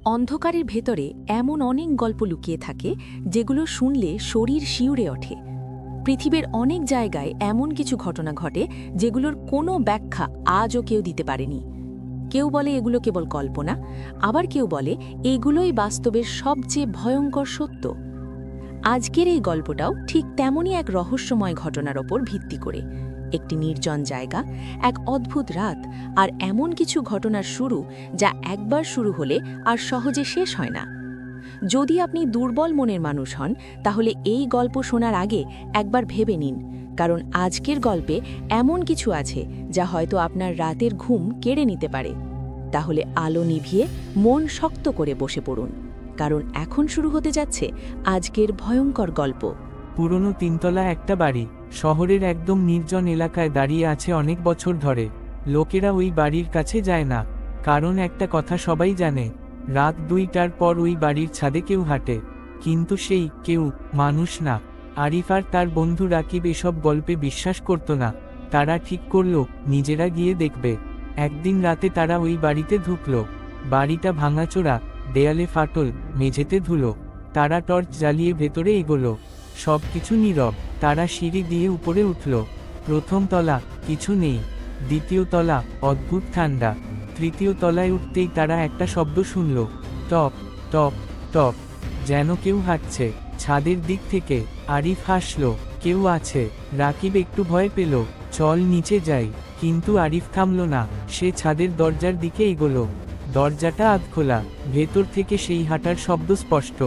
অন্ধকারের ভেতরে এমন অনেক গল্প লুকিয়ে থাকে যেগুলো শুনলে শরীর শিউরে ওঠে। পৃথিবীর অনেক জায়গায় এমন কিছু ঘটনা ঘটে যেগুলোর কোনো ব্যাখ্যা আজও কেউ দিতে পারেনি। কেউ বলে এগুলো কেবল কল্পনা, আবার কেউ বলে এগুলোই বাস্তবের সবচেয়ে ভয়ঙ্কর সত্য। আজকের এই গল্পটাও ঠিক তেমনই এক রহস্যময় ঘটনার ওপর ভিত্তি করে। একটি নির্জন জায়গা, এক অদ্ভুত রাত, আর এমন কিছু ঘটনার শুরু যা একবার শুরু হলে আর সহজে শেষ হয় না। যদি আপনি দুর্বল মনের মানুষ হন, তাহলে এই গল্প শোনার আগে একবার ভেবে নিন, কারণ আজকের গল্পে এমন কিছু আছে যা হয়তো আপনার রাতের ঘুম কেড়ে নিতে পারে। তাহলে আলো নিভিয়ে মন শক্ত করে বসে পড়ুন, কারণ এখন শুরু হতে যাচ্ছে আজকের ভয়ঙ্কর গল্প। পুরনো তিনতলা একটা বাড়ি শহরের একদম নির্জন এলাকায় দাঁড়িয়ে আছে অনেক বছর ধরে। লোকেরা ওই বাড়ির কাছে যায় না, কারণ একটা কথা সবাই জানে, রাত 2টার পর ওই বাড়ির ছাদে কেউ হাঁটে। কিন্তু সেই কেউ মানুষ না। আরিফ আর তার বন্ধু রাকিব এসব গল্পে বিশ্বাস করত না। তারা ঠিক করল নিজেরা গিয়ে দেখবে। একদিন রাতে তারা ওই বাড়িতে ঢুকল। বাড়িটা ভাঙাচোরা, দেয়ালে ফাটল, মেঝেতে ধুলো। তারা টর্চ জ্বালিয়ে ভেতরে এগোলো। সবকিছু নীরব। তারা সিঁড়ি দিয়ে উপরে উঠল। প্রথম তলা, কিছু নেই। দ্বিতীয় তলা, অদ্ভুত ঠান্ডা। তৃতীয় তলায় উঠতেই তারা একটা শব্দ শুনল, টপ টপ টপ, যেন কেউ হাঁটছে ছাদের দিক থেকে। আরিফ হাসল, কেউ আছে। রাকিব একটু ভয় পেল, চল নিচে যাই। কিন্তু আরিফ থামল না, সে ছাদের দরজার দিকে এগোলো। দরজাটা আধখোলা, ভেতর থেকে সেই হাঁটার শব্দ স্পষ্ট,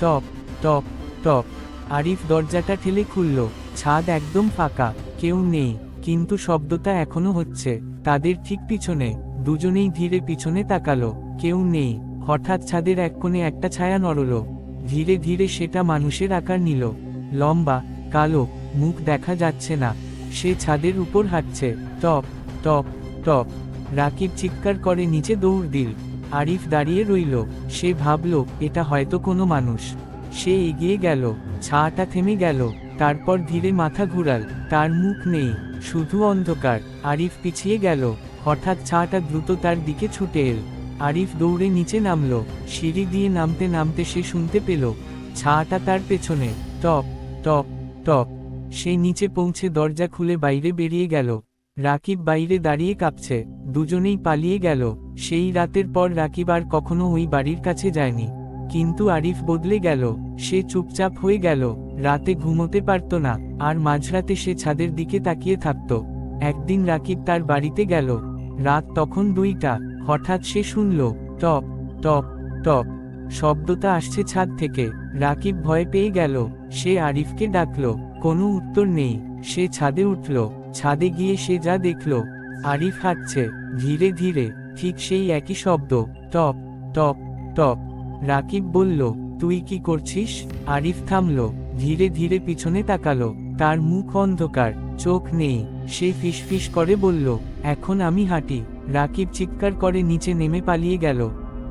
টপ টপ টপ। আরিফ দরজাটা ঠেলে খুলল। ছাদ একদম ফাঁকা, কেউ নেই, কিন্তু শব্দটা এখনো হচ্ছে। তাদের ঠিক পিছনে। দুজনেই ধীরে পিছনে তাকালো, কেউ নেই। হঠাৎ ছাদের এক কোণে একটা ছায়া নড়ল। ধীরে ধীরে সেটা মানুষের আকার নিল। লম্বা, কালো, মুখ দেখা যাচ্ছে না। সে ছাদের উপর হাঁটছে, টপ টপ টপ। রাকিব চিৎকার করে নিচে দৌড় দিল। আরিফ দাঁড়িয়ে রইল। সে ভাবল এটা হয়তো কোনো মানুষ। সে এগিয়ে গেল, ছায়াটা থেমে গেল। তারপর ধীরে মাথা ঘুরাল, তার মুখ নেই, শুধু অন্ধকার। আরিফ পিছিয়ে গেল। হঠাৎ ছায়াটা দ্রুত তার দিকে ছুটে এল। আরিফ দৌড়ে নিচে নামল। সিঁড়ি দিয়ে নামতে নামতে সে শুনতে পেল ছায়াটা তার পেছনে, টপ টপ টপ। সে নিচে পৌঁছে দরজা খুলে বাইরে বেরিয়ে গেল। রাকিব বাইরে দাঁড়িয়ে কাঁপছে। দুজনেই পালিয়ে গেল। সেই রাতের পর রাকিব আর কখনো ওই বাড়ির কাছে যায়নি। কিন্তু আরিফ বদলে গেল। সে চুপচাপ হয়ে গেল, রাতে ঘুমোতে পারত না, আর মাঝরাতে সে ছাদের দিকে তাকিয়ে থাকত। একদিন রাকিব তার বাড়িতে গেল। রাত তখন 2টা। হঠাৎ সে শুনল, টপ টপ টপ। শব্দটা আসছে ছাদ থেকে। রাকিব ভয় পেয়ে গেল। সে আরিফকে ডাকল, কোনো উত্তর নেই। সে ছাদে উঠল। ছাদে গিয়ে সে যা দেখল, আরিফ হাঁটছে ধীরে ধীরে, ঠিক সেই একই শব্দ, টপ টপ টপ। রাকিব বলল, তুই কি করছিস? আরিফ থামল, ধীরে ধীরে পিছনে তাকালো। তার মুখ অন্ধকার, চোখ নেই। সে ফিসফিস করে বলল, এখন আমি হাঁটি। রাকিব চিৎকার করে নিচে নেমে পালিয়ে গেল।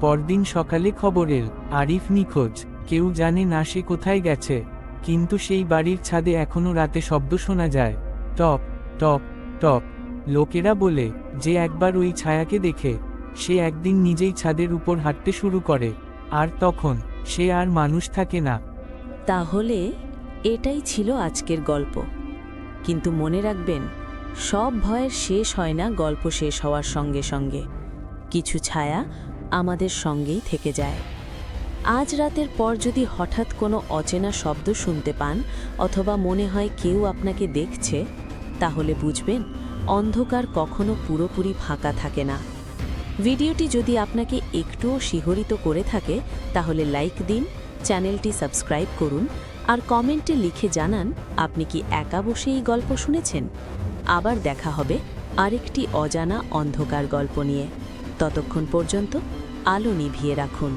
পরদিন সকালে খবর এল, আরিফ নিখোঁজ। কেউ জানে না সে কোথায় গেছে। কিন্তু সেই বাড়ির ছাদে এখনো রাতে শব্দ শোনা যায়, টপ টপ টপ। লোকেরা বলে যে একবার ওই ছায়াকে দেখে, সে একদিন নিজেই ছাদের উপর হাঁটতে শুরু করে, আর তখন সে আর মানুষ থাকে না। তাহলে এটাই ছিল আজকের গল্প। কিন্তু মনে রাখবেন, সব ভয়ের শেষ হয় না গল্প শেষ হওয়ার সঙ্গে সঙ্গে। কিছু ছায়া আমাদের সঙ্গেই থেকে যায়। আজ রাতের পর যদি হঠাৎ কোনো অচেনা শব্দ শুনতে পান, অথবা মনে হয় কেউ আপনাকে দেখছে, তাহলে বুঝবেন অন্ধকার কখনো পুরোপুরি ফাঁকা থাকে না। ভিডিওটি যদি আপনাকে একটুও শিহরিত করে থাকে, তাহলে লাইক দিন, চ্যানেলটি সাবস্ক্রাইব করুন, আর কমেন্টে লিখে জানান আপনি কি একা বসে এই গল্প শুনেছেন। আবার দেখা হবে আরেকটি অজানা অন্ধকার গল্প নিয়ে। ততক্ষণ পর্যন্ত আলো নিভিয়ে রাখুন।